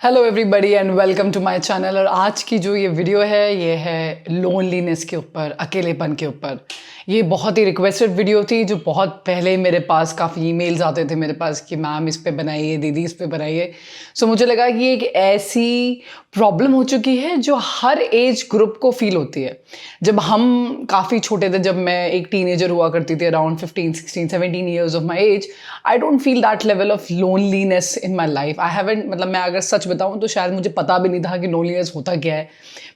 Hello everybody and welcome to my channel. और आज की जो ये वीडियो है ये है लोनलीनेस के ऊपर, अकेलेपन के ऊपर। ये बहुत ही रिक्वेस्टेड वीडियो थी जो बहुत पहले मेरे पास काफ़ी ईमेल्स आते थे मेरे पास कि मैम इस पे बनाइए, दीदी इस पे बनाइए। सो मुझे लगा कि ये एक ऐसी प्रॉब्लम हो चुकी है जो हर एज ग्रुप को फील होती है। जब हम काफ़ी छोटे थे, जब मैं एक टीनेजर हुआ करती थी around 15, 16, 17 years of my age, I don't feel that level of loneliness in my life. I haven't, मतलब मैं अगर सच बताऊं तो शायद मुझे पता भी नहीं था कि लोनलीनेस होता क्या है।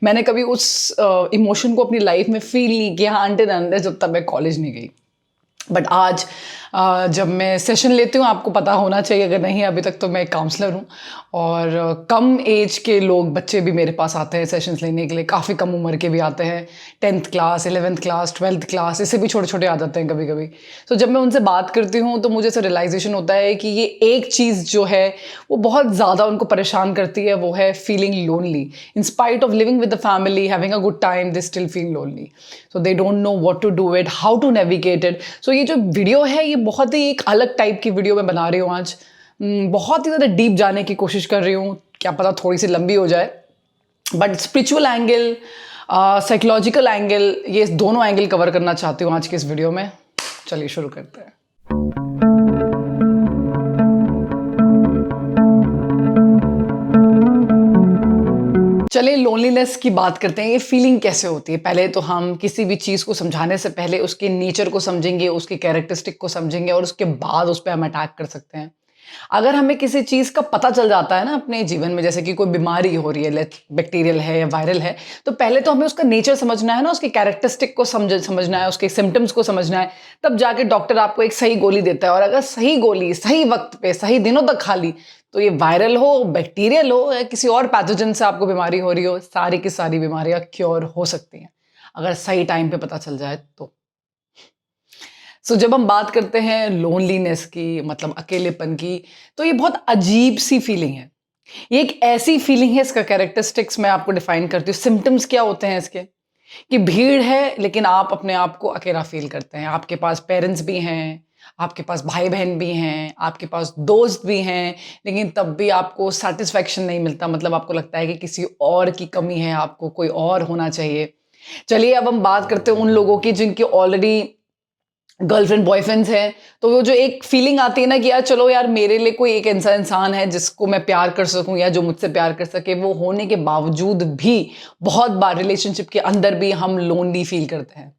मैंने कभी उस इमोशन को अपनी लाइफ में फील नहीं किया अनटिल अनलेस जब तक मैं कॉलेज नहीं गई। बट आज जब मैं सेशन लेती हूँ, आपको पता होना चाहिए, अगर नहीं अभी तक, तो मैं एक काउंसलर हूँ। और कम एज के लोग, बच्चे भी मेरे पास आते हैं सेशंस लेने के लिए। काफ़ी कम उम्र के भी आते हैं, 10th class, 11th class, 12th class, इससे भी छोटे छोटे आ जाते हैं कभी कभी। तो जब मैं उनसे बात करती हूँ तो मुझे ऐसा रियलाइजेशन होता है कि ये एक चीज़ जो है वो बहुत ज़्यादा उनको परेशान करती है, वो है feeling lonely. In spite of living with the family, having a good time, they still feel lonely. So they don't know what to do it, how to navigate it. So ये जो वीडियो है ये बहुत ही एक अलग type की video मैं बना रही हूँ आज। बहुत ही ज़्यादा डीप जाने की कोशिश कर रही हूँ, क्या पता थोड़ी सी लंबी हो जाए। But spiritual angle, psychological angle, ये दोनों एंगल कवर करना चाहती हूँ आज के इस वीडियो में। चलिए शुरू करते हैं। चलिए लोनलीनेस की बात करते हैं। ये फीलिंग कैसे होती है? पहले तो हम किसी भी चीज़ को समझाने से पहले उसके नेचर को समझेंगे, उसकी कैरेक्टरिस्टिक को समझेंगे और उसके बाद उस पर हम अटैक कर सकते हैं। अगर हमें किसी चीज़ का पता चल जाता है ना अपने जीवन में, जैसे कि कोई बीमारी हो रही है, लेट बैक्टीरियल है या वायरल है, तो पहले तो हमें उसका नेचर समझना है ना, उसकी कैरेक्टरिस्टिक को समझना है, उसके सिम्टम्स को समझना है। तब जाके डॉक्टर आपको एक सही गोली देता है। और अगर सही गोली सही वक्त पे सही दिनों तक खा ली, तो ये वायरल हो, बैक्टीरियल हो या किसी और पैथोजन से आपको बीमारी हो रही हो, सारी की सारी बीमारियां क्योर हो सकती हैं अगर सही टाइम पे पता चल जाए तो। जब हम बात करते हैं लोनलीनेस की, मतलब अकेलेपन की, तो ये बहुत अजीब सी फीलिंग है। ये एक ऐसी फीलिंग है, इसका कैरेक्टरिस्टिक्स मैं आपको डिफाइन करती हूँ। सिम्टम्स क्या होते हैं इसके? कि भीड़ है लेकिन आप अपने आप को अकेला फील करते हैं। आपके पास पेरेंट्स भी हैं, आपके पास भाई बहन भी हैं, आपके पास दोस्त भी हैं, लेकिन तब भी आपको सेटिस्फैक्शन नहीं मिलता। मतलब आपको लगता है कि किसी और की कमी है, आपको कोई और होना चाहिए। चलिए अब हम बात करते हैं उन लोगों की जिनकी ऑलरेडी गर्लफ्रेंड बॉयफ्रेंड्स हैं। तो वो जो एक फीलिंग आती है ना कि यार चलो यार, मेरे लिए कोई एक ऐसा इंसान है जिसको मैं प्यार कर सकूं या जो मुझसे प्यार कर सके, वो होने के बावजूद भी बहुत बार रिलेशनशिप के अंदर भी हम लोनली फील करते हैं।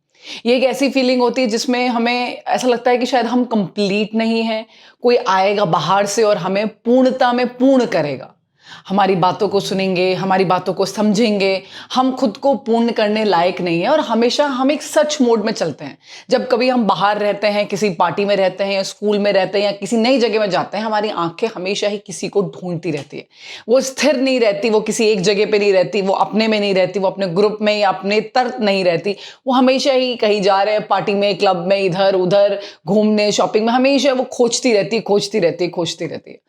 ये एक ऐसी फीलिंग होती है जिसमें हमें ऐसा लगता है कि शायद हम कंप्लीट नहीं हैं। कोई आएगा बाहर से और हमें पूर्णता में पूर्ण करेगा, हमारी बातों को सुनेंगे, हमारी बातों को समझेंगे। हम खुद को पूर्ण करने लायक नहीं है और हमेशा हम एक सच मोड में चलते हैं। जब कभी हम बाहर रहते हैं, किसी पार्टी में रहते हैं या स्कूल में रहते हैं या किसी नई जगह में जाते हैं, हमारी आंखें हमेशा ही किसी को ढूंढती रहती है। वो स्थिर नहीं रहती, वो किसी एक जगह पे नहीं रहती, वो अपने में नहीं रहती, वो अपने ग्रुप में या अपने तर्क नहीं रहती। वो हमेशा ही कहीं जा रहे हैं, पार्टी में, क्लब में, इधर उधर घूमने, शॉपिंग में, हमेशा वो खोजती रहती है, खोजती रहती है, खोजती रहती है।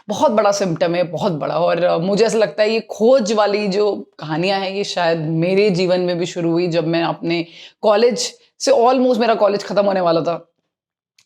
बहुत बड़ा सिम्पटम है, बहुत बड़ा। और मुझे ऐसा लगता है ये खोज वाली जो कहानियाँ हैं, ये शायद मेरे जीवन में भी शुरू हुई जब मैं अपने कॉलेज से, ऑलमोस्ट मेरा कॉलेज खत्म होने वाला था।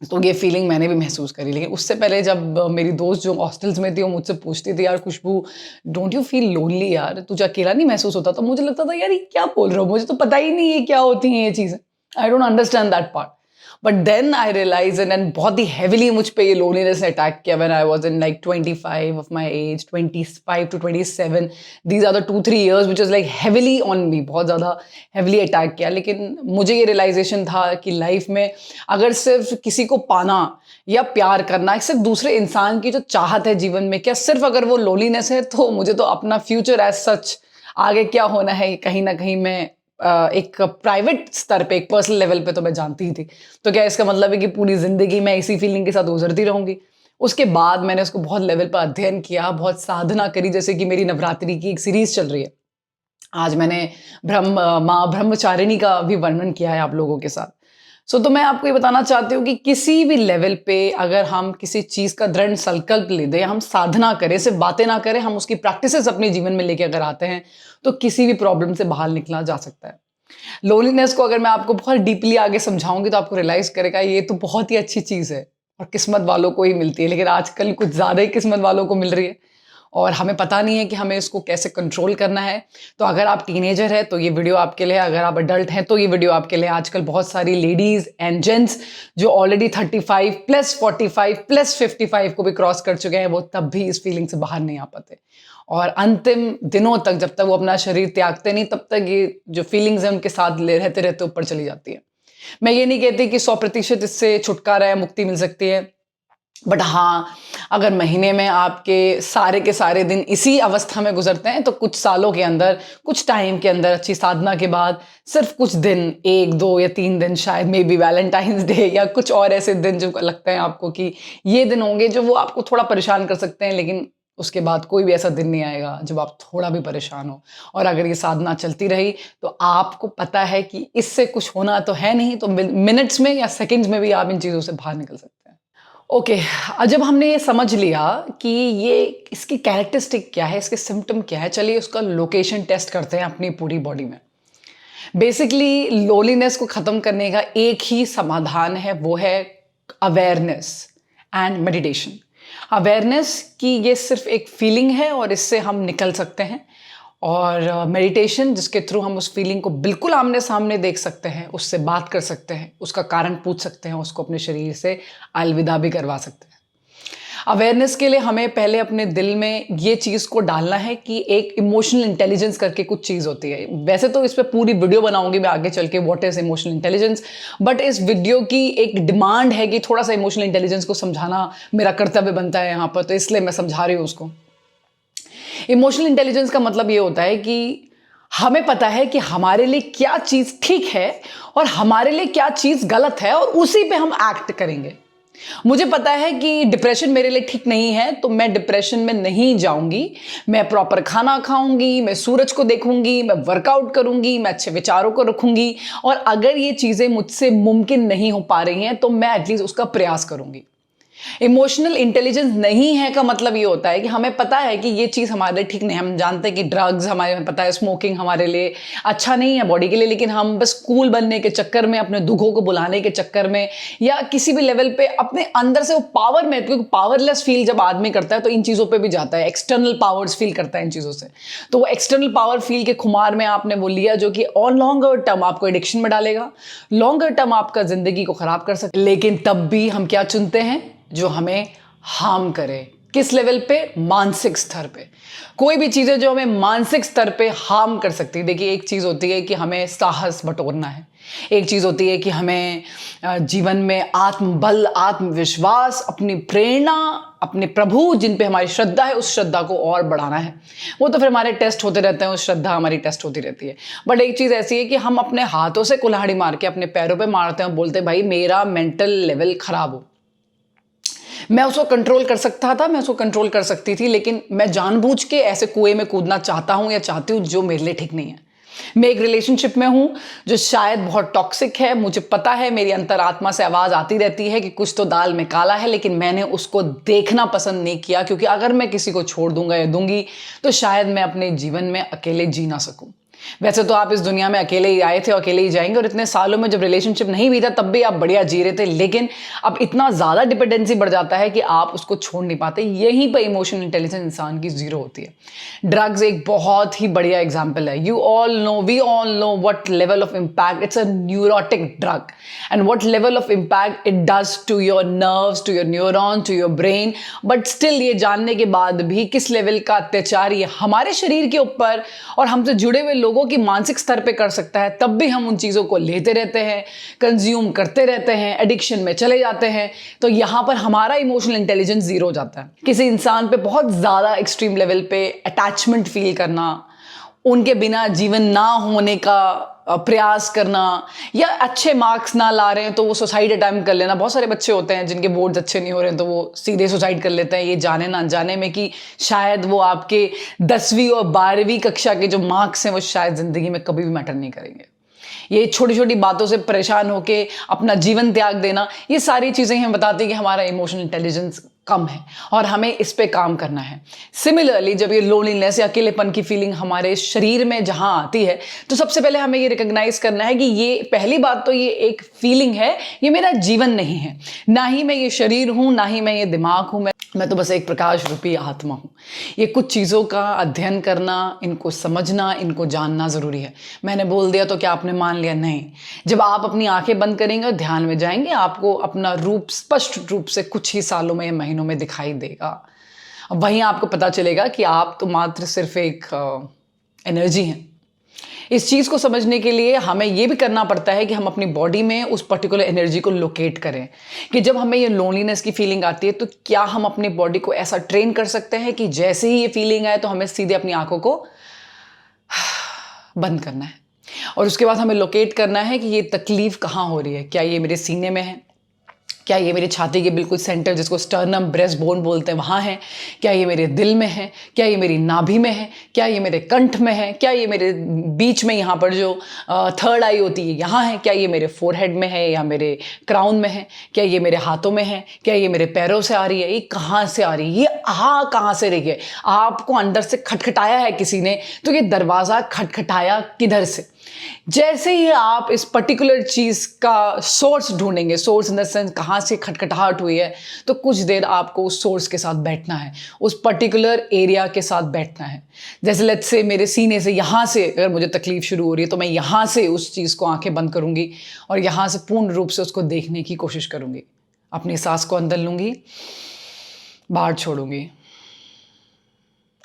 तो ये फीलिंग मैंने भी महसूस करी। लेकिन उससे पहले जब मेरी दोस्त जो हॉस्टल्स में थी वो मुझसे पूछती थी, यार खुशबू, डोंट यू फील लोनली यार, तुझे अकेला नहीं महसूस होता? तो मुझे लगता था यार ये क्या बोल रहे हो, मुझे तो पता ही नहीं है क्या होती हैं ये चीज़ें। I don't understand that part. But then I realise, and बहुत ही हैविली मुझ पे ये लोनलीनेस ने अटैक किया when I was in like 25 of my age, 25 to 27। These are the 2-3 years which is like heavily on me, बहुत ज़्यादा heavily attack किया। लेकिन मुझे ये रियलाइजेशन था कि लाइफ में अगर सिर्फ किसी को पाना या प्यार करना, सिर्फ दूसरे इंसान की जो चाहत है जीवन में, क्या सिर्फ अगर वो लोनलीनेस है, तो मुझे तो अपना फ्यूचर एज सच, आगे क्या होना है, कहीं ना कहीं मैं एक प्राइवेट स्तर पे, एक पर्सनल लेवल पे तो मैं जानती ही थी। तो क्या इसका मतलब है कि पूरी ज़िंदगी मैं इसी फीलिंग के साथ गुजरती रहूँगी? उसके बाद मैंने उसको बहुत लेवल पर अध्ययन किया, बहुत साधना करी। जैसे कि मेरी नवरात्रि की एक सीरीज़ चल रही है। आज मैंने माँ ब्रह्मचारिणी का भी वर्णन किया है आप लोगों के साथ। तो मैं आपको ये बताना चाहती हूँ कि किसी भी लेवल पे अगर हम किसी चीज़ का दृढ़ संकल्प ले दें, हम साधना करें, सिर्फ बातें ना करें, हम उसकी प्रैक्टिसेस अपने जीवन में लेके अगर आते हैं, तो किसी भी प्रॉब्लम से बाहर निकला जा सकता है। लोनलीनेस को अगर मैं आपको बहुत डीपली आगे समझाऊंगी तो आपको रियलाइज करेगा ये तो बहुत ही अच्छी चीज़ है और किस्मत वालों को ही मिलती है। लेकिन आजकल कुछ ज़्यादा ही किस्मत वालों को मिल रही है। और हमें पता नहीं है कि हमें इसको कैसे कंट्रोल करना है। तो अगर आप टीनेजर है तो ये वीडियो आपके लिए है, अगर आप अडल्ट हैं तो ये वीडियो आपके लिए। आजकल बहुत सारी लेडीज़ एंड जेंट्स जो ऑलरेडी 35 प्लस 45 प्लस 55 को भी क्रॉस कर चुके हैं, वो तब भी इस फीलिंग से बाहर नहीं आ पाते। और अंतिम दिनों तक जब तक वो अपना शरीर त्यागते नहीं, तब तक ये जो फीलिंग्स हैं उनके साथ रहते रहते ऊपर चली जाती है। मैं ये नहीं कहती कि 100% इससे छुटकारा है, मुक्ति मिल सकती है, बट हाँ, अगर महीने में आपके के सारे दिन इसी अवस्था में गुजरते हैं तो कुछ सालों के अंदर, कुछ टाइम के अंदर, अच्छी साधना के बाद सिर्फ कुछ दिन, 1, 2 या 3 दिन, शायद मे बी वैलेंटाइंस डे या कुछ और ऐसे दिन जो लगते हैं आपको कि ये दिन होंगे जो वो आपको थोड़ा परेशान कर सकते हैं, लेकिन उसके बाद कोई भी ऐसा दिन नहीं आएगा जब आप थोड़ा भी परेशान हो। और अगर ये साधना चलती रही तो आपको पता है कि इससे कुछ होना तो है नहीं, तो मिनट्स में या सेकंड्स में भी आप इन चीज़ों से बाहर निकल सकते हैं। ओके, जब हमने ये समझ लिया कि ये इसकी कैरेक्टरिस्टिक क्या है, इसके सिम्टम क्या है, चलिए उसका लोकेशन टेस्ट करते हैं अपनी पूरी बॉडी में। बेसिकली लोनलीनेस को ख़त्म करने का एक ही समाधान है, वो है अवेयरनेस एंड मेडिटेशन। अवेयरनेस कि ये सिर्फ एक फीलिंग है और इससे हम निकल सकते हैं, और मेडिटेशन जिसके थ्रू हम उस फीलिंग को बिल्कुल आमने सामने देख सकते हैं, उससे बात कर सकते हैं, उसका कारण पूछ सकते हैं, उसको अपने शरीर से अलविदा भी करवा सकते हैं। अवेयरनेस के लिए हमें पहले अपने दिल में ये चीज़ को डालना है कि एक इमोशनल इंटेलिजेंस करके कुछ चीज़ होती है। वैसे तो इस पर पूरी वीडियो बनाऊंगी मैं आगे चल के, what is emotional intelligence, but इस वीडियो की एक डिमांड है कि थोड़ा सा इमोशनल इंटेलिजेंस को समझाना मेरा कर्तव्य बनता है यहाँ पर, तो इसलिए मैं समझा रही हूँ उसको। इमोशनल इंटेलिजेंस का मतलब ये होता है कि हमें पता है कि हमारे लिए क्या चीज़ ठीक है और हमारे लिए क्या चीज़ गलत है, और उसी पे हम एक्ट करेंगे। मुझे पता है कि डिप्रेशन मेरे लिए ठीक नहीं है, तो मैं डिप्रेशन में नहीं जाऊंगी, मैं प्रॉपर खाना खाऊंगी, मैं सूरज को देखूंगी, मैं वर्कआउट करूंगी, मैं अच्छे विचारों को रखूंगी, और अगर ये चीज़ें मुझसे मुमकिन नहीं हो पा रही हैं तो मैं एटलीस्ट उसका प्रयास करूंगी। इमोशनल इंटेलिजेंस नहीं है का मतलब ये होता है कि हमें पता है कि ये चीज़ हमारे लिए ठीक नहीं है, हम जानते हैं कि ड्रग्स, हमें पता है स्मोकिंग हमारे लिए अच्छा नहीं है बॉडी के लिए, लेकिन हम बस कूल बनने के चक्कर में, अपने दुखों को बुलाने के चक्कर में, या किसी भी लेवल पे अपने अंदर से वो पावर में, क्योंकि पावरलेस फील जब आदमी करता है तो इन चीज़ों पर भी जाता है, एक्सटर्नल पावर्स फील करता है इन चीज़ों से, तो वो एक्सटर्नल पावर फील के खुमार में आपने वो लिया जो कि ऑन लॉन्गर टर्म आपको एडिक्शन में डालेगा, लॉन्गर टर्म आपका जिंदगी को खराब कर सकता है। लेकिन तब भी हम क्या चुनते हैं? जो हमें हार्म करे। किस लेवल पे? मानसिक स्तर पे। कोई भी चीज़ें जो हमें मानसिक स्तर पे हार्म कर सकती है। देखिए, एक चीज़ होती है कि हमें साहस बटोरना है, एक चीज़ होती है कि हमें जीवन में आत्मबल, आत्मविश्वास, अपनी प्रेरणा, अपने प्रभु जिन पे हमारी श्रद्धा है, उस श्रद्धा को और बढ़ाना है। वो तो फिर हमारे टेस्ट होते रहते हैं, उस श्रद्धा हमारी टेस्ट होती रहती है। बट एक चीज़ ऐसी है कि हम अपने हाथों से कुल्हाड़ी मार के अपने पैरों पे मारते हैं, बोलते हैं भाई मेरा मेंटल लेवल खराब हो, मैं उसको कंट्रोल कर सकता था, मैं उसको कंट्रोल कर सकती थी, लेकिन मैं जानबूझ के ऐसे कुएं में कूदना चाहता हूं या चाहती हूं जो मेरे लिए ठीक नहीं है। मैं एक रिलेशनशिप में हूं जो शायद बहुत टॉक्सिक है, मुझे पता है, मेरी अंतरात्मा से आवाज़ आती रहती है कि कुछ तो दाल में काला है, लेकिन मैंने उसको देखना पसंद नहीं किया, क्योंकि अगर मैं किसी को छोड़ दूंगा या दूंगी तो शायद मैं अपने जीवन में अकेले जी ना सकूं। वैसे तो आप इस दुनिया में अकेले ही आए थे और अकेले ही जाएंगे, और इतने सालों में जब रिलेशनशिप नहीं भी था तब भी आप बढ़िया जी रहे थे, लेकिन अब इतना ज़्यादा डिपेंडेंसी बढ़ जाता है कि आप उसको छोड़ नहीं पाते। यहीं पर इमोशनल इंटेलिजेंस इंसान की जीरो होती है। ड्रग्स एक बहुत ही बढ़िया एग्जाम्पल है। You all know, we all know what level of impact, it's a neurotic drug, and what level of impact it does to your nerves, to your neuron, to your brain. But still ये जानने के बाद भी किस level का अत्याचार ये हमारे शरीर के ऊपर और हमसे जुड़े हुए लोगों की मानसिक स्तर पे कर सकता है, तब भी हम उन चीज़ों को लेते रहते हैं, कंज्यूम करते रहते हैं, एडिक्शन में चले जाते हैं। तो यहाँ पर हमारा इमोशनल इंटेलिजेंस जीरो हो जाता है। किसी इंसान पे बहुत ज़्यादा एक्सट्रीम लेवल पे अटैचमेंट फील करना, उनके बिना जीवन ना होने का प्रयास करना, या अच्छे मार्क्स ना ला रहे हैं तो वो सुसाइड अटेम्प्ट कर लेना। बहुत सारे बच्चे होते हैं जिनके बोर्ड्स अच्छे नहीं हो रहे हैं तो वो सीधे सुसाइड कर लेते हैं, ये जाने ना जाने में कि शायद वो आपके 10वीं और 12वीं कक्षा के जो मार्क्स हैं वो शायद ज़िंदगी में कभी भी मैटर नहीं करेंगे। ये छोटी छोटी बातों से परेशान होकर अपना जीवन त्याग देना, ये सारी चीज़ें हमें बताती हैं कि हमारा इमोशनल इंटेलिजेंस कम है और हमें इस पे काम करना है। सिमिलरली, जब ये लोनलीनेस या अकेलेपन की फीलिंग हमारे शरीर में जहां आती है तो सबसे पहले हमें ये रिकॉग्नाइज करना है कि ये, पहली बात तो ये एक फीलिंग है, ये मेरा जीवन नहीं है, ना ही मैं ये शरीर हूं, ना ही मैं ये दिमाग हूं। मैं तो बस एक प्रकाश रूपी आत्मा हूँ। ये कुछ चीज़ों का अध्ययन करना, इनको समझना, इनको जानना ज़रूरी है। मैंने बोल दिया तो क्या आपने मान लिया? नहीं। जब आप अपनी आंखें बंद करेंगे और ध्यान में जाएंगे, आपको अपना रूप स्पष्ट रूप से कुछ ही सालों में या महीनों में दिखाई देगा। अब वहीं आपको पता चलेगा कि आप तो मात्र सिर्फ एक एनर्जी हैं। इस चीज़ को समझने के लिए हमें ये भी करना पड़ता है कि हम अपनी बॉडी में उस पर्टिकुलर एनर्जी को लोकेट करें, कि जब हमें ये लोनलीनेस की फीलिंग आती है तो क्या हम अपनी बॉडी को ऐसा ट्रेन कर सकते हैं कि जैसे ही ये फीलिंग आए तो हमें सीधे अपनी आंखों को बंद करना है और उसके बाद हमें लोकेट करना है कि ये तकलीफ कहाँ हो रही है। क्या ये मेरे सीने में है? क्या ये मेरी छाती के बिल्कुल सेंटर, जिसको स्टर्नम ब्रेस्ट बोन बोलते हैं, वहाँ है? क्या ये मेरे दिल में है? क्या ये मेरी नाभि में है? क्या ये मेरे कंठ में है? क्या ये मेरे बीच में यहाँ पर जो थर्ड आई होती है यहाँ है? क्या ये मेरे फोरहेड में है या मेरे क्राउन में है? क्या ये मेरे हाथों में है? क्या ये मेरे पैरों से आ रही है? ये कहाँ से आ रही है? ये कहाँ से रही है? आपको अंदर से खटखटाया है किसी ने, तो ये दरवाज़ा खटखटाया किधर से? जैसे ही आप इस पर्टिकुलर चीज़ का सोर्स ढूंढेंगे, सोर्स इन द सेंस कहाँ से खटखटाहट हुई है, तो कुछ देर आपको उस सोर्स के साथ बैठना है, उस पर्टिकुलर एरिया के साथ बैठना है। जैसे लेट्स से मेरे सीने से यहाँ से अगर मुझे तकलीफ शुरू हो रही है तो मैं यहाँ से उस चीज़ को आंखें बंद करूँगी और यहाँ से पूर्ण रूप से उसको देखने की कोशिश करूँगी। अपनी सांस को अंदर लूँगी, बाहर छोड़ूँगी,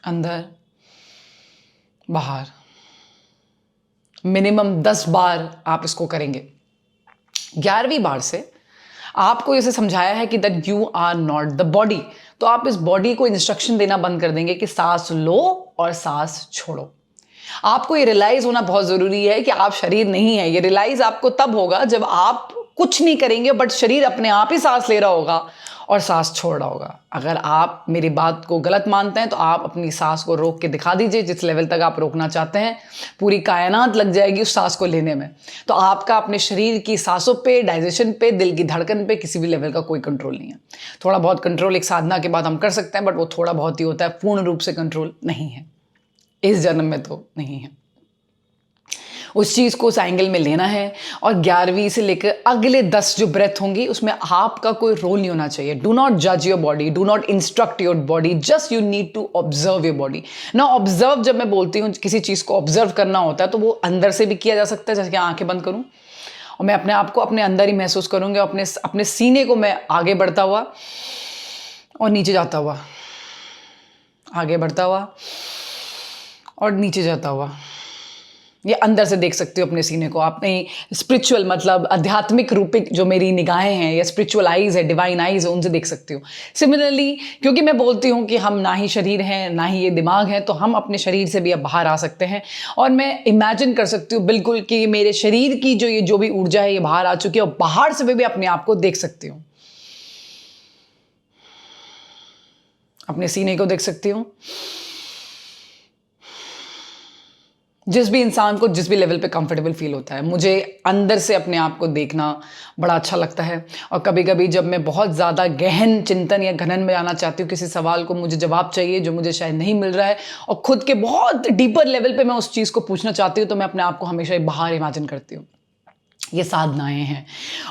अंदर बाहर। मिनिमम 10 बार आप इसको करेंगे। 11वीं बार से आपको इसे समझाया है कि that you are not the body, तो आप इस बॉडी को इंस्ट्रक्शन देना बंद कर देंगे कि सांस लो और सांस छोड़ो। आपको ये रियलाइज होना बहुत जरूरी है कि आप शरीर नहीं है। ये रियलाइज आपको तब होगा जब आप कुछ नहीं करेंगे बट शरीर अपने आप ही सांस ले रहा होगा और सांस छोड़ रहा होगा। अगर आप मेरी बात को गलत मानते हैं तो आप अपनी सांस को रोक के दिखा दीजिए, जिस लेवल तक आप रोकना चाहते हैं। पूरी कायनात लग जाएगी उस सांस को लेने में। तो आपका अपने शरीर की सांसों पे, डाइजेशन पे, दिल की धड़कन पे किसी भी लेवल का कोई कंट्रोल नहीं है। थोड़ा बहुत कंट्रोल एक साधना के बाद हम कर सकते हैं, बट वो थोड़ा बहुत ही होता है, पूर्ण रूप से कंट्रोल नहीं है। इस जन्म में तो नहीं है। उस चीज़ को उस एंगल में लेना है और 11वीं से लेकर अगले 10 जो ब्रेथ होंगी उसमें आपका कोई रोल नहीं होना चाहिए। डू नॉट जज your body, do not instruct your body, just you need to observe your body. ना ऑब्जर्व, जब मैं बोलती हूँ किसी चीज़ को ऑब्जर्व करना होता है तो वो अंदर से भी किया जा सकता है। जैसे कि आंखें बंद करूँ और मैं अपने आप को अपने अंदर ही महसूस करूँगी, अपने सीने को मैं आगे बढ़ता हुआ और नीचे जाता हुआ, आगे बढ़ता हुआ और नीचे जाता हुआ। ये अंदर से देख सकते हो अपने सीने को। अपने स्पिरिचुअल मतलब आध्यात्मिक रूपिक जो मेरी निगाहें हैं या स्पिरिचुअल आइज़ है, डिवाइन आइज़ है, उनसे देख सकते हो। सिमिलरली क्योंकि मैं बोलती हूँ कि हम ना ही शरीर हैं ना ही ये दिमाग है, तो हम अपने शरीर से भी अब बाहर आ सकते हैं और मैं इमेजिन कर सकती हूँ बिल्कुल कि मेरे शरीर की जो भी ऊर्जा है ये बाहर आ चुकी है और बाहर से भी अपने आप को देख सकती हूँ। अपने सीने को देख सकती हूँ। जिस भी इंसान को जिस भी लेवल पे कंफर्टेबल फील होता है, मुझे अंदर से अपने आप को देखना बड़ा अच्छा लगता है। और कभी कभी जब मैं बहुत ज़्यादा गहन चिंतन या घनन में आना चाहती हूँ, किसी सवाल को मुझे जवाब चाहिए जो मुझे शायद नहीं मिल रहा है और खुद के बहुत डीपर लेवल पे मैं उस चीज़ को पूछना चाहती हूँ, तो मैं अपने आप को हमेशा बाहर इमेजिन करती हूँ। ये साधनाएं हैं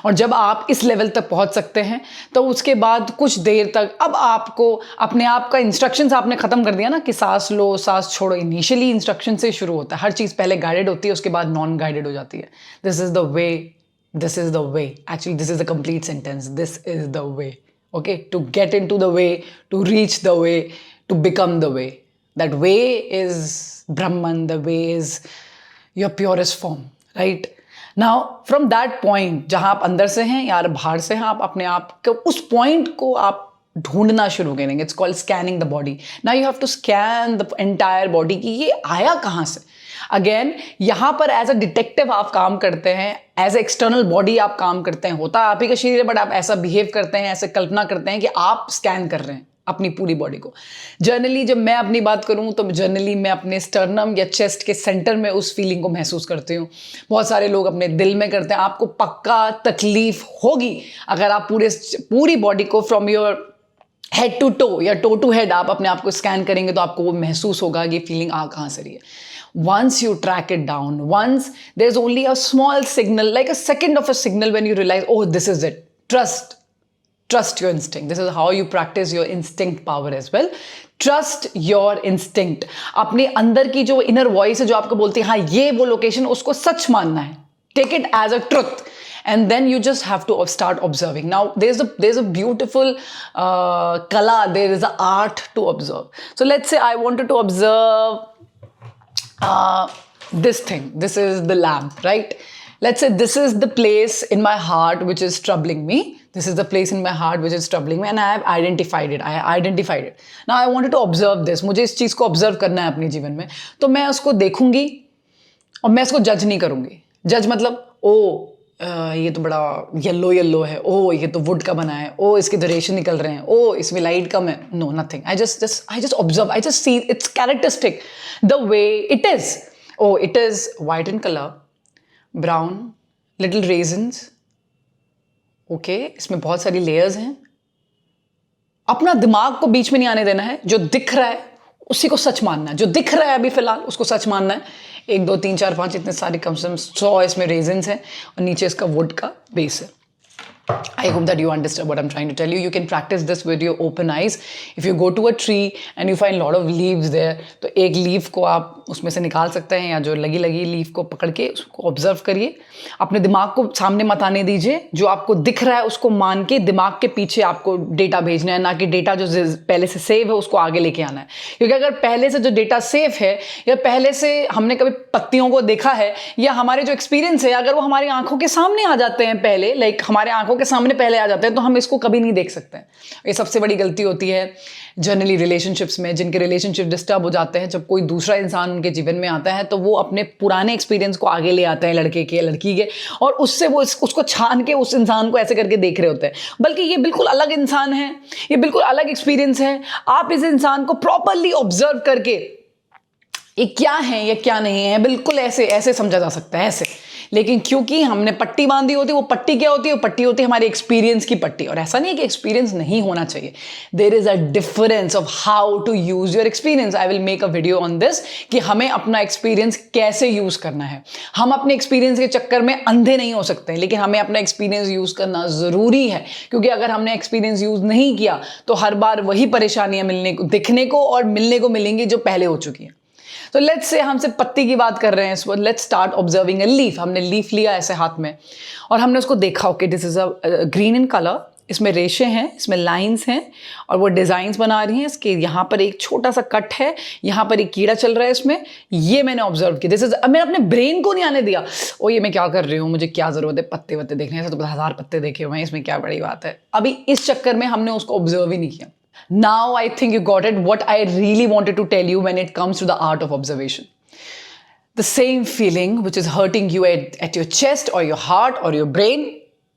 और जब आप इस लेवल तक पहुंच सकते हैं तो उसके बाद कुछ देर तक अब आपको अपने आप का इंस्ट्रक्शंस आपने ख़त्म कर दिया ना कि सांस लो सांस छोड़ो। इनिशियली इंस्ट्रक्शन से शुरू होता है, हर चीज़ पहले गाइडेड होती है, उसके बाद नॉन गाइडेड हो जाती है। This is the way, this is the way, actually this is the complete sentence, this is the way. Okay, to get in to the way, to reach the way, to become the way. That way is Brahman, the way is your purest form, right. Now from that point जहाँ आप अंदर से हैं या बाहर से हैं, आप अपने आप को उस पॉइंट को आप ढूंढना शुरू करेंगे। It's called scanning the body. Now you have to scan the entire body कि ये आया कहाँ से। अगेन यहाँ पर एज अ डिटेक्टिव आप काम करते हैं, एज ए एक्सटर्नल बॉडी आप काम करते हैं। होता है आप ही का शरीर है बट आप ऐसा बिहेव करते हैं, ऐसे कल्पना करते हैं कि आप स्कैन कर रहे हैं अपनी पूरी बॉडी को। जनरली जब मैं अपनी बात करूं तो जनरली मैं अपने स्टर्नम या चेस्ट के सेंटर में उस फीलिंग को महसूस करती हूँ। बहुत सारे लोग अपने दिल में करते हैं। आपको पक्का तकलीफ होगी अगर आप पूरी बॉडी को from your head to toe या टो टू हेड आप अपने आप को स्कैन करेंगे तो आपको वो महसूस होगा कि फीलिंग कहाँ से रही है। Once you track it down, once there's only a small signal, like a second of a signal when you realize, oh, this is it. Trust. Trust your instinct. This is how you practice your instinct power as well. Trust your instinct. अपने अंदर की जो inner voice है जो आपको बोलती है हाँ ये वो location, उसको सच मानना है. Take it as a truth. And then you just have to start observing. Now there's a beautiful kala, there is an art to observe. So let's say I wanted to observe this thing. This is the lamp, right? Let's say this is the place in my heart which is troubling me. This is the place in my heart which is troubling me and I have identified it. Now I wanted to observe this. मुझे इस चीज़ को observe करना है अपने जीवन में. तो मैं उसको देखूंगी और मैं इसको जज नहीं करूंगी. जज मतलब ये तो बड़ा येलो है. ये तो वुड का बना है. इसके तो रेशे निकल रहे हैं. इसमें लाइट कम है. No, nothing. I just observe. I just see its characteristic, the way it is. It is white in color, brown, little raisins. इसमें बहुत सारी लेयर्स हैं. अपना दिमाग को बीच में नहीं आने देना है. जो दिख रहा है उसी को सच मानना है. जो दिख रहा है अभी फिलहाल उसको सच मानना है. 1 2 3 4 5 इतने सारे कम से कम 100 इसमें रेजिन्स हैं और नीचे इसका वुड का बेस है. I hope that you understand what I'm trying to tell you. You can practice this with your open eyes. If you go to a tree and you find a lot of leaves there, तो एक leaf को आप उसमें से निकाल सकते हैं या जो लगी लीफ को पकड़ के उसको ऑब्जर्व करिए. अपने दिमाग को सामने मत आने दीजिए. जो आपको दिख रहा है उसको मान के दिमाग के पीछे आपको डेटा भेजना है, ना कि डेटा जो पहले से सेव है उसको आगे लेके आना है. क्योंकि अगर पहले से जो डेटा सेव है या पहले से हमने कभी पत्तियों को देखा है या हमारे जो एक्सपीरियंस है अगर वो हमारी आंखों के सामने आ जाते हैं पहले, लाइक हमारे आंखों के सामने पहले आ जाते हैं, तो हम इसको कभी नहीं देख सकते हैं. ये सबसे बड़ी गलती होती है जनरली रिलेशनशिप्स में. जिनके रिलेशनशिप डिस्टर्ब हो जाते हैं, जब कोई दूसरा इंसान उनके जीवन में आता है तो वो अपने पुराने एक्सपीरियंस को आगे ले आते हैं लड़के के लड़की के, और उससे वो उसको छान के उस इंसान को ऐसे करके देख रहे होते हैं. बल्कि ये बिल्कुल अलग इंसान है, ये बिल्कुल अलग एक्सपीरियंस है. आप इस इंसान को प्रॉपरली ऑब्जर्व करके ये क्या है ये क्या नहीं है बिल्कुल ऐसे समझा जा सकता है ऐसे. लेकिन क्योंकि हमने पट्टी बांधी होती है, वो पट्टी क्या होती है? वो पट्टी होती है हमारे एक्सपीरियंस की पट्टी. और ऐसा नहीं है कि एक्सपीरियंस नहीं होना चाहिए. There is a difference of how to use your experience. I will make a video on this कि हमें अपना एक्सपीरियंस कैसे यूज करना है. हम अपने एक्सपीरियंस के चक्कर में अंधे नहीं हो सकते, लेकिन हमें अपना एक्सपीरियंस यूज करना जरूरी है. क्योंकि अगर हमने एक्सपीरियंस यूज नहीं किया तो हर बार वही परेशानियां दिखने को और मिलने को मिलेंगी जो पहले हो चुकी हैं. तो लेट्स से हम सिर्फ पत्ती की बात कर रहे हैं. So let's start observing a leaf. हमने लीफ लिया ऐसे हाथ में और हमने उसको देखा. Okay, this is a green in colour. इसमें रेशे हैं, इसमें लाइंस हैं और वो डिज़ाइंस बना रही हैं. इसके यहाँ पर एक छोटा सा कट है, यहाँ पर एक कीड़ा चल रहा है इसमें. ये मैंने ऑब्जर्व किया. दिस इज मैंने अपने ब्रेन को नहीं आने दिया. ये मैं क्या कर रही हूँ, मुझे क्या ज़रूरत है पत्ते वत्ते देखने से, तो 1000 पत्ते देखे हुए हैं, इसमें क्या बड़ी बात है. अभी इस चक्कर में हमने उसको ऑब्जर्व ही नहीं किया. Now I think you got it. What I really wanted to tell you when it comes to the art of observation. The same feeling which is hurting you at your chest or your heart or your brain,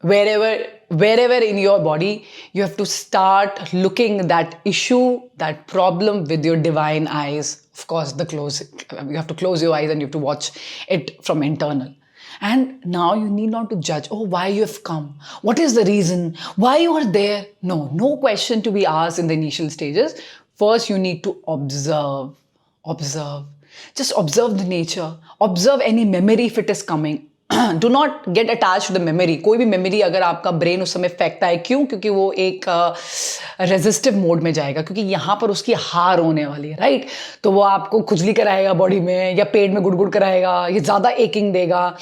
wherever in your body, you have to start looking that issue, that problem with your divine eyes. Of course, you have to close your eyes and you have to watch it from internal. And now you need not to judge, why you have come, what is the reason, why you are there. No question to be asked in the initial stages. First you need to observe. Just observe the nature, observe any memory if it is coming. Do not get attached to the memory. कोई भी memory अगर आपका brain उस समय फेंकता है, क्यों? क्योंकि वो एक resistive mode में जाएगा, क्योंकि यहाँ पर उसकी हार होने वाली है, राइट? तो वो आपको खुजली कराएगा बॉडी में, या पेट में गुड़गुड़ कराएगा, या ज़्यादा एकिंग देगा,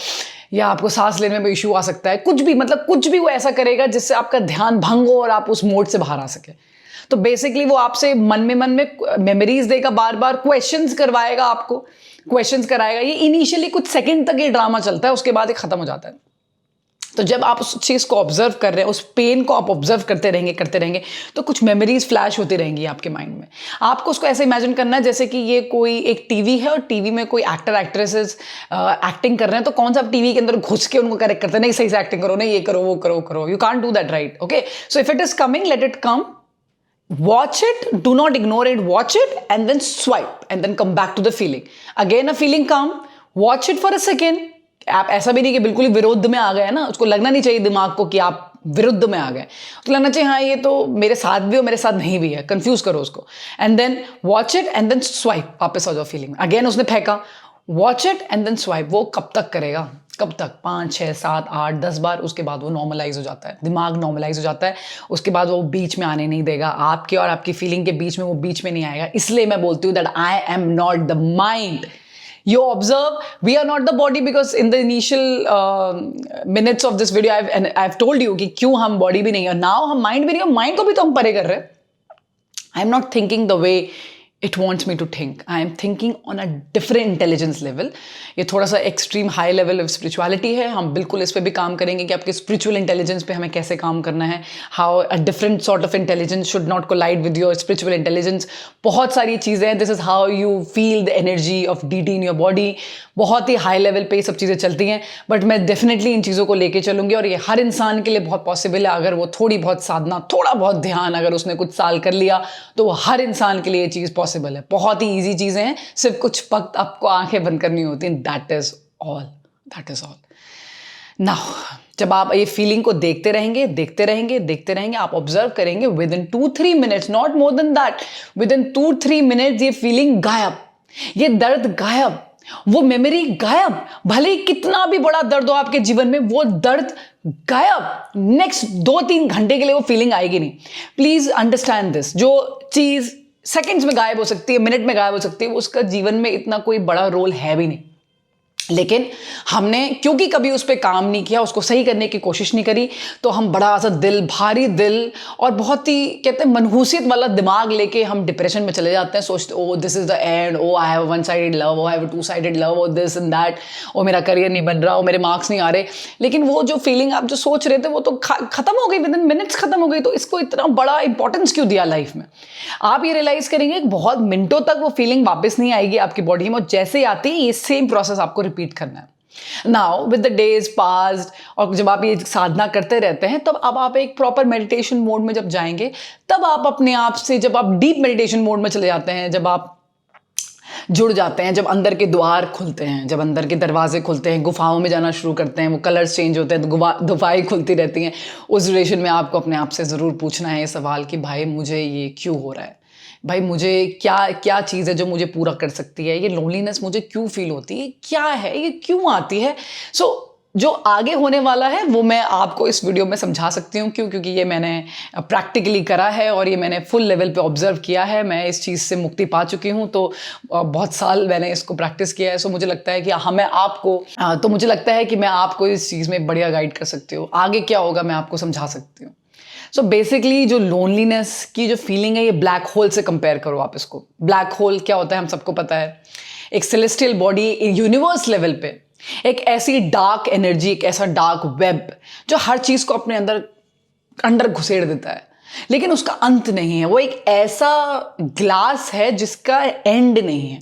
या आपको सांस लेने में इशू आ सकता है. कुछ भी वो ऐसा करेगा जिससे आपका ध्यान भंग हो और आप उस मोड से बाहर आ सके. तो बेसिकली वो आपसे मन में मेमोरीज देगा, बार बार क्वेश्चंस करवाएगा, आपको क्वेश्चंस कराएगा. ये इनिशियली कुछ सेकंड तक ये ड्रामा चलता है, उसके बाद ये खत्म हो जाता है. तो जब आप उस चीज़ को ऑब्जर्व कर रहे हैं, उस पेन को आप ऑब्जर्व करते रहेंगे तो कुछ मेमोरीज फ्लैश होती रहेंगी आपके माइंड में. आपको उसको ऐसे इमेजिन करना है जैसे कि ये कोई एक टीवी है और टीवी में कोई एक्टर एक्ट्रेसेस एक्टिंग कर रहे हैं. तो कौन सा आप टीवी के अंदर घुस के उनको करेक्ट करते हैं, नहीं सही से एक्टिंग करो, नहीं ये करो वो करो. You can't do that, right? Okay, so if it is coming, let it come. Watch it, do not ignore it, watch it and then swipe and then come back to the feeling. Again a feeling come, watch it for a second. आप ऐसा भी नहीं कि बिल्कुल ही विरुद्ध में आ गए ना, उसको लगना नहीं चाहिए दिमाग को कि आप विरुद्ध में आ गए. उसको लगना चाहिए हाँ ये तो मेरे साथ भी और मेरे साथ नहीं भी है. कंफ्यूज करो उसको. And then watch it and then swipe, वापस आ जाओ फीलिंग. अगेन उसने फेंका, watch it and then swipe. वो कब तक करेगा? कब तक? 5, 6, 7, 8, 10 बार। उसके बाद वो नॉर्मलाइज हो जाता है, दिमाग नॉर्मलाइज हो जाता है। उसके बाद वो बीच में आने नहीं देगा, आपके और आपकी फीलिंग के बीच में वो बीच में नहीं आएगा। इसलिए मैं बोलती हूँ that I am not the mind. You observe, we are not the body, because in the initial minutes of this video I've told you कि क्यों हम body भी नहीं है, now हम mind भी नहीं है, mind को भी तो हम परे कर रहे हैं। I am not thinking the way it wants me to think. I am thinking on a different intelligence level. ये थोड़ा सा extreme high level of spirituality है। हम बिल्कुल इस पे भी काम करेंगे कि आपके spiritual intelligence पे हमें कैसे काम करना है। How a different sort of intelligence should not collide with your spiritual intelligence. बहुत सारी चीज़ें हैं। This is how you feel the energy of DT in your body. बहुत ही हाई लेवल पे ये सब चीज़ें चलती हैं, बट मैं डेफिनेटली इन चीज़ों को लेके चलूँगी और ये हर इंसान के लिए बहुत पॉसिबल है। अगर वो थोड़ी बहुत साधना, थोड़ा बहुत ध्यान अगर उसने कुछ साल कर लिया तो वो हर इंसान के लिए ये चीज़ पॉसिबल है। बहुत ही ईजी चीज़ें हैं, सिर्फ कुछ वक्त आपको आंखें बंद करनी होती हैं। That is all, that is all. Now जब आप ये फीलिंग को देखते रहेंगे, देखते रहेंगे, देखते रहेंगे, आप ऑब्जर्व करेंगे with in 2-3 minutes, not more than that, with in 2-3 minutes ये फीलिंग गायब, ये दर्द गायब, वो मेमोरी गायब। भले ही कितना भी बड़ा दर्द हो आपके जीवन में, वो दर्द गायब। नेक्स्ट 2-3 घंटे के लिए वो फीलिंग आएगी नहीं। Please understand this. जो चीज सेकंड्स में गायब हो सकती है, मिनट में गायब हो सकती है, वो उसका जीवन में इतना कोई बड़ा रोल है भी नहीं। लेकिन हमने क्योंकि कभी उस पर काम नहीं किया, उसको सही करने की कोशिश नहीं करी, तो हम बड़ा सा दिल, भारी दिल और बहुत ही कहते हैं मनहूसियत वाला दिमाग लेके हम डिप्रेशन में चले जाते हैं। सोचते oh this is the end, oh I have one sided love, oh I have two sided love, oh this and that, oh मेरा करियर नहीं बन रहा, ओ मेरे मार्क्स नहीं आ रहे। लेकिन वो जो फीलिंग आप जो सोच रहे थे वो तो खत्म हो गई, विद इन मिनट्स खत्म हो गई। तो इसको इतना बड़ा इंपॉर्टेंस क्यों दिया लाइफ में? आप ये रियलाइज करेंगे बहुत मिनटों तक वो फीलिंग वापस नहीं आएगी आपकी बॉडी में, और जैसे ही आती है ये सेम प्रोसेस आपको रिपीट करना है। Now with the days passed, और जब आप ये साधना करते रहते हैं, तब अब आप एक प्रॉपर मेडिटेशन मोड में जब जाएंगे, तब आप अपने आप से, जब आप डीप मेडिटेशन मोड में चले जाते हैं, जब आप जुड़ जाते हैं, जब अंदर के द्वार खुलते हैं, जब अंदर के दरवाजे खुलते हैं, गुफाओं में जाना शुरू करते हैं, वो कलर्स चेंज होते हैं, तो गुफाएं खुलती रहती हैं। उस ड्यूरेशन में आपको अपने आप से ज़रूर पूछना है ये सवाल कि भाई मुझे ये क्यों हो रहा है, भाई मुझे क्या क्या चीज़ है जो मुझे पूरा कर सकती है, ये लोनलीनेस मुझे क्यों फील होती है, क्या है ये, क्यों आती है। जो आगे होने वाला है वो मैं आपको इस वीडियो में समझा सकती हूँ। क्यों? क्योंकि ये मैंने प्रैक्टिकली करा है और ये मैंने फुल लेवल पे ऑब्जर्व किया है। मैं इस चीज़ से मुक्ति पा चुकी हूँ, तो बहुत साल मैंने इसको प्रैक्टिस किया है। सो मुझे लगता है कि मुझे लगता है कि मैं आपको इस चीज़ में बढ़िया गाइड कर सकती हूँ। आगे क्या होगा मैं आपको समझा सकती हूँ। सो बेसिकली जो लोनलीनेस की जो फीलिंग है, ये ब्लैक होल से कंपेयर करो आप इसको। ब्लैक होल क्या होता है हम सबको पता है, एक सेलेस्टियल बॉडी यूनिवर्स लेवल पे, एक ऐसी डार्क एनर्जी, एक ऐसा डार्क वेब जो हर चीज़ को अपने अंदर घुसेड़ देता है, लेकिन उसका अंत नहीं है। वो एक ऐसा ग्लास है जिसका एंड नहीं है।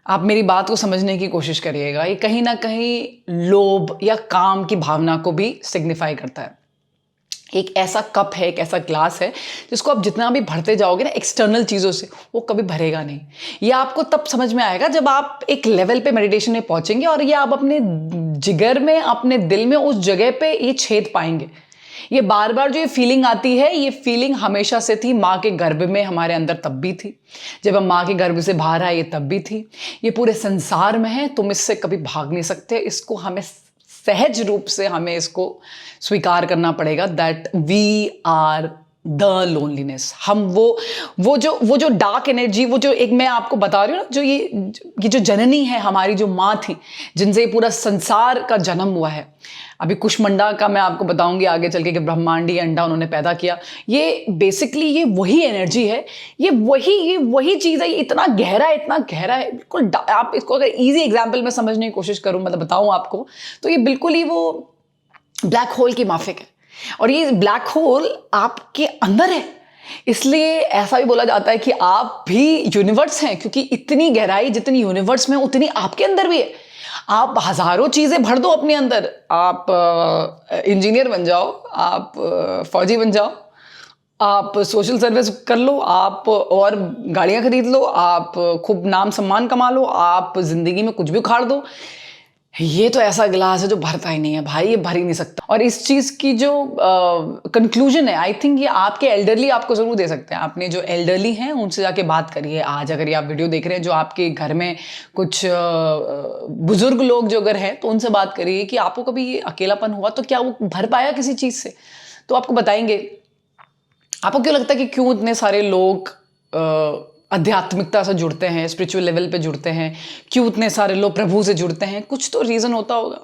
आप मेरी बात को समझने की कोशिश करिएगा। ये कहीं ना कहीं लोभ या काम की भावना को भी सिग्निफाई करता है। एक ऐसा कप है, एक ऐसा ग्लास है जिसको आप जितना भी भरते जाओगे ना एक्सटर्नल चीज़ों से, वो कभी भरेगा नहीं। ये आपको तब समझ में आएगा जब आप एक लेवल पे मेडिटेशन में पहुंचेंगे और ये आप अपने जिगर में, अपने दिल में उस जगह पे ये छेद पाएंगे। ये बार बार जो ये फीलिंग आती है, ये फीलिंग हमेशा से थी। माँ के गर्भ में हमारे अंदर तब भी थी, जब हम माँ के गर्भ से बाहर आए ये तब भी थी, ये पूरे संसार में है। तुम इससे कभी भाग नहीं सकते। इसको हमें सहज रूप से हमें इसको स्वीकार करना पड़ेगा that we are the loneliness. हम वो जो डार्क एनर्जी, वो जो एक मैं आपको बता रही हूँ ना, जो ये जो जननी है, हमारी जो माँ थी, जिनसे ये पूरा संसार का जन्म हुआ है। अभी कुष्मांडा का मैं आपको बताऊंगी आगे चल के कि ब्रह्मांडी अंडा उन्होंने पैदा किया। ये बेसिकली ये वही एनर्जी है, ये वही चीज़ है। ये इतना गहरा है बिल्कुल। आप इसको अगर इजी एग्जाम्पल में समझने की कोशिश करूँ, मतलब बताऊँ आपको, तो ये बिल्कुल ही वो ब्लैक होल की माफिक है। और ये ब्लैक होल आपके अंदर है, इसलिए ऐसा भी बोला जाता है कि आप भी यूनिवर्स हैं, क्योंकि इतनी गहराई जितनी यूनिवर्स में उतनी आपके अंदर भी है। आप हजारों चीज़ें भर दो अपने अंदर, आप इंजीनियर बन जाओ, आप फौजी बन जाओ, आप सोशल सर्विस कर लो, आप और गाड़ियाँ खरीद लो, आप खूब नाम सम्मान कमा लो, आप जिंदगी में कुछ भी उखाड़ दो, ये तो ऐसा गिलास है जो भरता ही नहीं है भाई, ये भर ही नहीं सकता। और इस चीज़ की जो कंक्लूजन है, आई थिंक ये आपके एल्डरली आपको ज़रूर दे सकते हैं। आपने जो एल्डरली हैं उनसे जाके बात करिए। आज अगर ये आप वीडियो देख रहे हैं, जो आपके घर में कुछ बुजुर्ग लोग जो अगर हैं, तो उनसे बात करिए कि आपको कभी ये अकेलापन हुआ तो क्या वो भर पाया किसी चीज़ से, तो आपको बताएंगे। आपको क्यों लगता है कि क्यों इतने सारे लोग आध्यात्मिकता से जुड़ते हैं, स्पिरिचुअल लेवल पे जुड़ते हैं, क्यों इतने सारे लोग प्रभु से जुड़ते हैं? कुछ तो रीज़न होता होगा।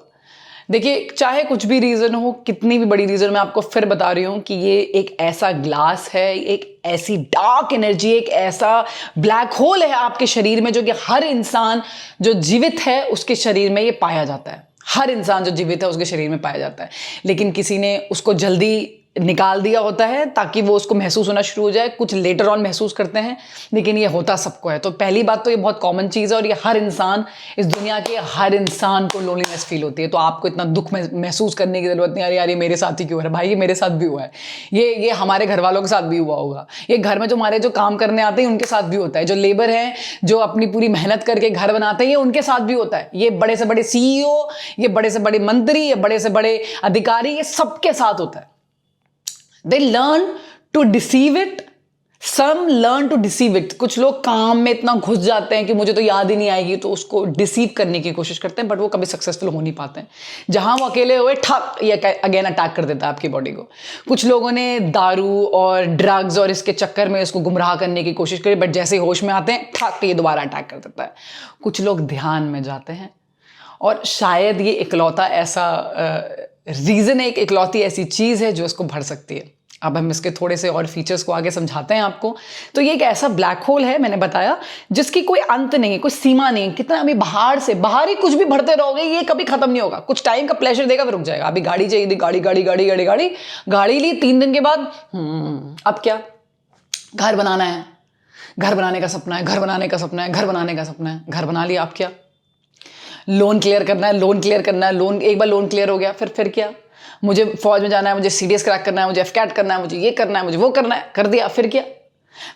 देखिए, चाहे कुछ भी रीज़न हो, कितनी भी बड़ी रीज़न, मैं आपको फिर बता रही हूँ कि ये एक ऐसा ग्लास है, एक ऐसी डार्क एनर्जी, एक ऐसा ब्लैक होल है आपके शरीर में, जो कि हर इंसान जो जीवित है उसके शरीर में ये पाया जाता है। हर इंसान जो जीवित है उसके शरीर में पाया जाता है, लेकिन किसी ने उसको जल्दी निकाल दिया होता है ताकि वो उसको महसूस होना शुरू हो जाए। कुछ लेटर ऑन महसूस करते हैं, लेकिन ये होता सबको है। तो पहली बात तो ये बहुत कॉमन चीज़ है, और ये हर इंसान, इस दुनिया के हर इंसान को लोनलीनेस फील होती है। तो आपको इतना दुख महसूस करने की ज़रूरत नहीं। अरे यार, ये मेरे साथ ही क्यों हो रहा है? भाई, ये मेरे साथ भी हुआ है, ये हमारे घर वालों के साथ भी हुआ होगा, ये घर में जो हमारे जो काम करने आते हैं उनके साथ भी होता है, जो लेबर हैं, जो अपनी पूरी मेहनत करके घर बनाते हैं, ये उनके साथ भी होता है। ये बड़े से बड़े CEO, ये बड़े से बड़े मंत्री, ये बड़े से बड़े अधिकारी, ये सबके साथ होता है। They learn to deceive it. Some learn to deceive it. कुछ लोग काम में इतना घुस जाते हैं कि मुझे तो याद ही नहीं आएगी, तो उसको डिसीव करने की कोशिश करते हैं, बट वो कभी सक्सेसफुल हो नहीं पाते हैं। जहां वो अकेले हुए, ठक, ये अगेन अटैक कर देता है आपकी बॉडी को। कुछ लोगों ने दारू और ड्रग्स और इसके चक्कर में इसको गुमराह करने की कोशिश करी, बट जैसे ही होश में आते हैं, ठक, ये दोबारा अटैक कर देता है। कुछ लोग ध्यान में जाते हैं, और शायद ये इकलौता ऐसा रीज़न है, एक इकलौती ऐसी चीज़ है जो इसको भर सकती है। अब हम इसके थोड़े से और फीचर्स को आगे समझाते हैं आपको। तो ये एक ऐसा ब्लैक होल है, मैंने बताया, जिसकी कोई अंत नहीं है, कोई सीमा नहीं है। कितना अभी बाहर ही कुछ भी भरते रहोगे, ये कभी खत्म नहीं होगा। कुछ टाइम का प्लेजर देगा, फिर रुक जाएगा। अभी गाड़ी चाहिए थी, गाड़ी ली, 3 दिन के बाद अब क्या? घर बनाना है, घर बनाने का सपना है, घर बनाने का सपना है, घर बनाने का सपना है, घर बना लिया। अब क्या? लोन क्लियर करना है, लोन क्लियर करना है। लोन एक बार लोन क्लियर हो गया, फिर क्या? मुझे फौज में जाना है, मुझे CDS क्रैक करना है, मुझे FCAT करना है, मुझे ये करना है, मुझे वो करना है, कर दिया, फिर क्या?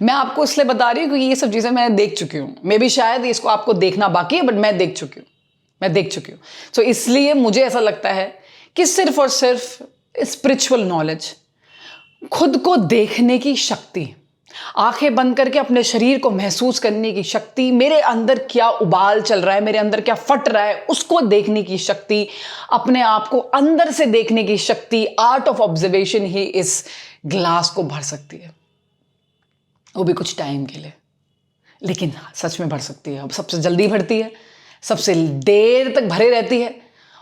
मैं आपको इसलिए बता रही हूँ क्योंकि ये सब चीज़ें मैं देख चुकी हूँ। मे बी शायद इसको आपको देखना बाकी है, बट मैं देख चुकी हूँ। तो इसलिए मुझे ऐसा लगता है कि सिर्फ और सिर्फ स्पिरिचुअल नॉलेज, खुद को देखने की शक्ति, आंखें बंद करके अपने शरीर को महसूस करने की शक्ति, मेरे अंदर क्या उबाल चल रहा है, मेरे अंदर क्या फट रहा है, उसको देखने की शक्ति, अपने आप को अंदर से देखने की शक्ति, आर्ट ऑफ ऑब्जर्वेशन ही इस ग्लास को भर सकती है। वो भी कुछ टाइम के लिए, लेकिन सच में भर सकती है। अब सबसे जल्दी भरती है, सबसे देर तक भरे रहती है,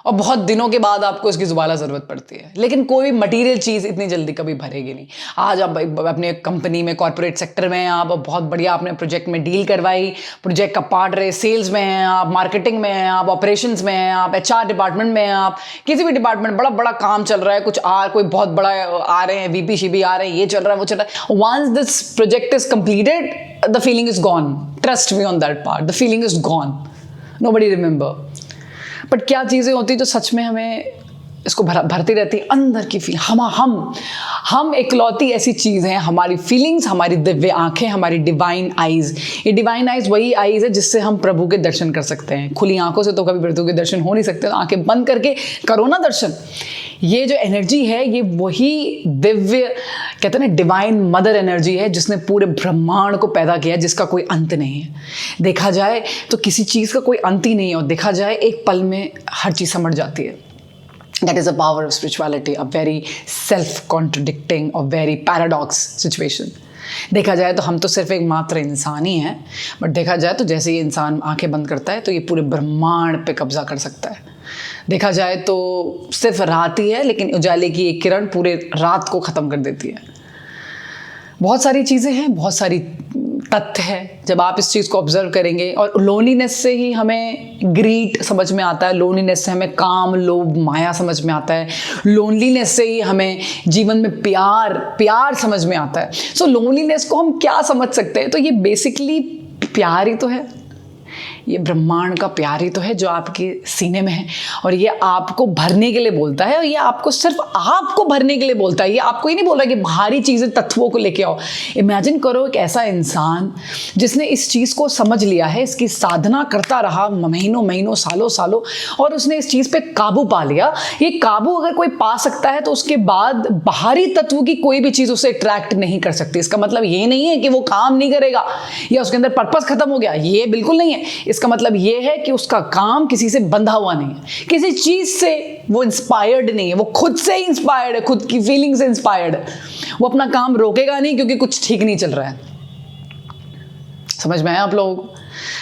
और बहुत दिनों के बाद आपको इसकी ज़ुबाला ज़रूरत पड़ती है। लेकिन कोई मटेरियल चीज़ इतनी जल्दी कभी भरेगी नहीं। आज आप अपने कंपनी में, कॉर्पोरेट सेक्टर में, आप बहुत बढ़िया आपने प्रोजेक्ट में डील करवाई, प्रोजेक्ट का पार्ट रहे, सेल्स में हैं आप, मार्केटिंग में हैं आप, ऑपरेशंस में हैं आप, HR डिपार्टमेंट में हैं आप, किसी भी डिपार्टमेंट बड़ा काम चल रहा है, कोई बहुत बड़ा आ रहे हैं, VP शिपी आ रहे हैं, ये चल रहा है, वो चल रहा है। Once this project is completed, the feeling is gone. Trust me on that part, the feeling is gone, nobody remember. But क्या चीज़ें होती जो सच में हमें इसको भरती रहती, अंदर की फील। हम इकलौती ऐसी चीज़ हैं, हमारी फीलिंग्स, हमारी दिव्य आंखें, हमारी डिवाइन आइज़। ये डिवाइन आइज़ वही आइज़ है जिससे हम प्रभु के दर्शन कर सकते हैं। खुली आंखों से तो कभी प्रभु के दर्शन हो नहीं सकते, तो आंखें बंद करके करो ना दर्शन। ये जो एनर्जी है, ये वही दिव्य, कहते हैं ना, डिवाइन मदर एनर्जी है, जिसने पूरे ब्रह्मांड को पैदा किया, जिसका कोई अंत नहीं है। देखा जाए तो किसी चीज़ का कोई अंत ही नहीं है, और देखा जाए एक पल में हर चीज़ समझ जाती है। That is the power of spirituality, a very self-contradicting or very paradox situation. देखा जाए तो हम तो सिर्फ एक मात्र इंसान ही हैं, बट देखा जाए तो जैसे ये इंसान आंखें बंद करता है तो ये पूरे ब्रह्मांड पे कब्जा कर सकता है। देखा जाए तो सिर्फ रात ही है, लेकिन उजाले की एक किरण पूरे रात को ख़त्म कर देती है। बहुत सारी चीज़ें हैं, बहुत सारी तथ्य है। जब आप इस चीज़ को ऑब्जर्व करेंगे, और लोनलीनेस से ही हमें ग्रीड समझ में आता है, लोनलीनेस से हमें काम, लोभ, माया समझ में आता है, लोनलीनेस से ही हमें जीवन में प्यार समझ में आता है। सो लोनलीनेस को हम क्या समझ सकते हैं? तो ये बेसिकली प्यार ही तो है। ये ब्रह्मांड का प्यार ही तो है जो आपके सीने में है, और ये आपको भरने के लिए बोलता है, और ये आपको सिर्फ आपको भरने के लिए बोलता है। ये आपको ही नहीं बोल रहा कि भारी चीज़ें तत्वों को लेके आओ। इमेजिन करो एक ऐसा इंसान जिसने इस चीज़ को समझ लिया है, इसकी साधना करता रहा महीनों महीनों सालों सालों, और उसने इस चीज़ पे काबू पा लिया। ये काबू अगर कोई पा सकता है तो उसके बाद बाहरी तत्व की कोई भी चीज़ उसे अट्रैक्ट नहीं कर सकती। इसका मतलब ये नहीं है कि वो काम नहीं करेगा या उसके अंदर पर्पस खत्म हो गया, ये बिल्कुल नहीं है। इसका मतलब ये है कि उसका काम किसी से बंधा हुआ नहीं है, किसी चीज़ से वो इंस्पायर्ड नहीं है, वो खुद से इंस्पायर्ड है, खुद की फीलिंग से इंस्पायर्ड है। वो अपना काम रोकेगा नहीं क्योंकि कुछ ठीक नहीं चल रहा है। समझ में आया आप लोगों को?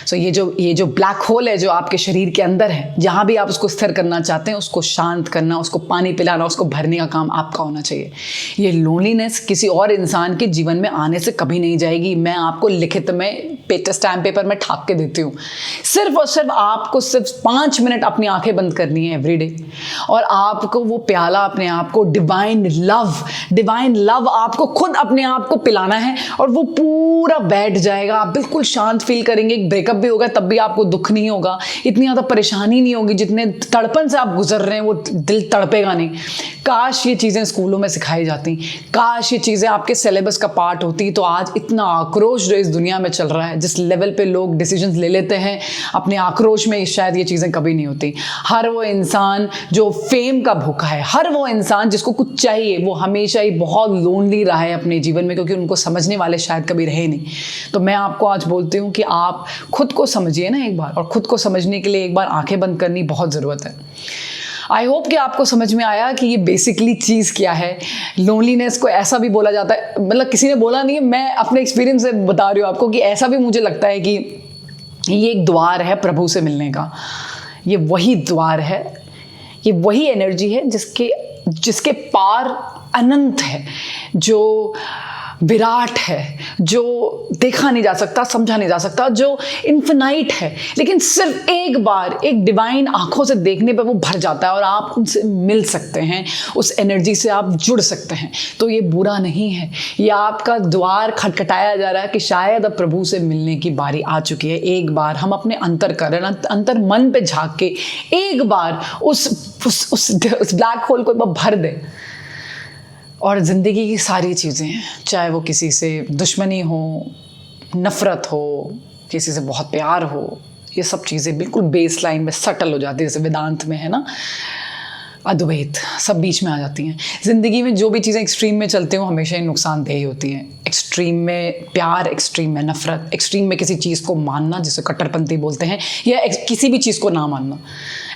सो ये जो ब्लैक होल है जो आपके शरीर के अंदर है, जहाँ भी आप उसको स्थिर करना चाहते हैं, उसको शांत करना, उसको पानी पिलाना, उसको भरने का काम आपका होना चाहिए। ये लोनलीनेस किसी और इंसान के जीवन में आने से कभी नहीं जाएगी। मैं आपको लिखित में स्टैम्प पेपर में ठाक के देती हूँ। सिर्फ और सिर्फ आपको सिर्फ 5 मिनट अपनी आंखें बंद करनी है एवरीडे, और आपको वो प्याला अपने आप को डिवाइन लव आपको खुद अपने आप को पिलाना है, और वो पूरा बैठ जाएगा। आप बिल्कुल शांत फील करेंगे। ब्रेकअप भी होगा तब भी आपको दुख नहीं होगा, इतनी ज़्यादा परेशानी नहीं होगी, जितने तड़पन से आप गुजर रहे हैं वो दिल तड़पेगा नहीं। काश ये चीज़ें स्कूलों में सिखाई जाती, काश ये चीज़ें आपके सिलेबस का पार्ट होती, तो आज इतना आक्रोश जो इस दुनिया में चल रहा है, जिस लेवल पे लोग डिसीजंस ले लेते हैं अपने आक्रोश में, शायद ये चीज़ें कभी नहीं होती। हर वो इंसान जो फेम का भूखा है, हर वो इंसान जिसको कुछ चाहिए, वो हमेशा ही बहुत लोनली रहा है अपने जीवन में, क्योंकि उनको समझने वाले शायद कभी रहे नहीं। तो मैं आपको आज बोलती हूँ कि आप खुद को समझिए ना एक बार, और खुद को समझने के लिए एक बार आंखें बंद करनी बहुत ज़रूरत है। आई होप कि आपको समझ में आया कि ये बेसिकली चीज़ क्या है। लोनलीनेस को ऐसा भी बोला जाता है, मतलब किसी ने बोला नहीं है, मैं अपने एक्सपीरियंस से बता रही हूँ आपको कि ऐसा भी मुझे लगता है कि ये एक द्वार है प्रभु से मिलने का। ये वही द्वार है, ये वही एनर्जी है जिसके पार अनंत है, जो विराट है, जो देखा नहीं जा सकता, समझा नहीं जा सकता, जो इन्फिनाइट है, लेकिन सिर्फ एक बार एक डिवाइन आंखों से देखने पर वो भर जाता है और आप उनसे मिल सकते हैं, उस एनर्जी से आप जुड़ सकते हैं। तो ये बुरा नहीं है, ये आपका द्वार खटखटाया जा रहा है कि शायद अब प्रभु से मिलने की बारी आ चुकी है। एक बार हम अपने अंतर मन पे झांक के एक बार उस ब्लैक होल को भर दें, और ज़िंदगी की सारी चीज़ें, चाहे वो किसी से दुश्मनी हो, नफ़रत हो, किसी से बहुत प्यार हो, ये सब चीज़ें बिल्कुल बेस लाइन में सटल हो जाती है। जैसे वेदांत में है ना, अद्वैत, सब बीच में आ जाती हैं। ज़िंदगी में जो भी चीज़ें एक्सट्रीम में चलती हों हमेशा ही नुकसानदेह होती हैं। एक्सट्रीम में प्यार, एक्सट्रीम में नफ़रत, एक्सट्रीम में किसी चीज़ को मानना जिसे कट्टरपंथी बोलते हैं, या किसी भी चीज़ को ना मानना,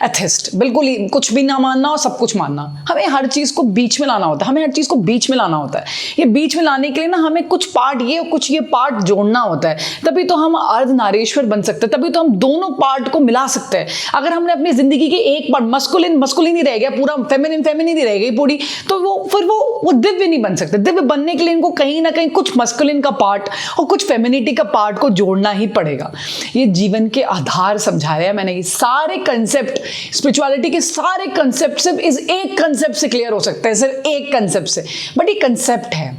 एथिस्ट, बिल्कुल ही कुछ भी ना मानना और सब कुछ मानना। हमें हर चीज़ को बीच में लाना होता है, हमें हर चीज़ को बीच में लाना होता है। ये बीच में लाने के लिए ना हमें कुछ पार्ट ये और कुछ ये पार्ट जोड़ना होता है, तभी तो हम अर्धनारीश्वर बन सकते हैं, तभी तो हम दोनों पार्ट को मिला सकते हैं। अगर हमने अपनी ज़िंदगी के एक पार्ट मस्कुलिन ही रह गया, पूरा फेमिनिन ही रह गई पूरी, तो वो दिव्य नहीं बन सकते। दिव्य बनने के लिए इनको कहीं ना कहीं कुछ मस्कुलिन का पार्ट और कुछ फेमिनिटी का पार्ट को जोड़ना ही पड़ेगा। ये जीवन के आधार समझाया है मैंने। ये सारे कंसेप्ट, स्पिरिचुअलिटी के सारे कंसेप्ट सिर्फ इस एक कंसेप्ट से क्लियर हो सकते हैं, सिर्फ एक कंसेप्ट से। बट ये कंसेप्ट है,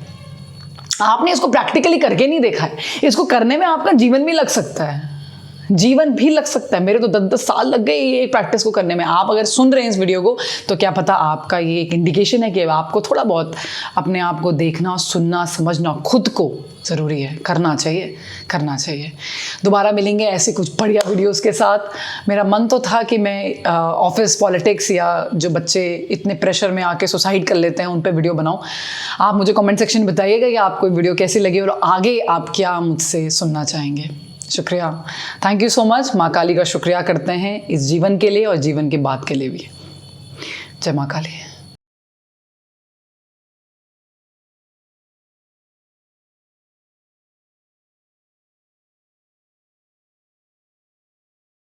आपने इसको प्रैक्टिकली करके नहीं देखा है। इसको करने में आपका जीवन भी लग सकता है, जीवन भी लग सकता है। मेरे तो 10-10 साल लग गए ये प्रैक्टिस को करने में। आप अगर सुन रहे हैं इस वीडियो को तो क्या पता आपका ये एक इंडिकेशन है कि आपको थोड़ा बहुत अपने आप को देखना, सुनना, समझना खुद को ज़रूरी है, करना चाहिए। दोबारा मिलेंगे ऐसे कुछ बढ़िया वीडियोस के साथ। मेरा मन तो था कि मैं ऑफिस पॉलिटिक्स या जो बच्चे इतने प्रेशर में आके सुसाइड कर लेते हैं उन पे वीडियो बनाऊं। आप मुझे कमेंट सेक्शन में बताइएगा कि आपको वीडियो कैसी लगी और आगे आप क्या मुझसे सुनना चाहेंगे। शुक्रिया, थैंक यू सो मच। माँ काली का शुक्रिया करते हैं इस जीवन के लिए और जीवन के बाद के लिए भी। जय माँ काली।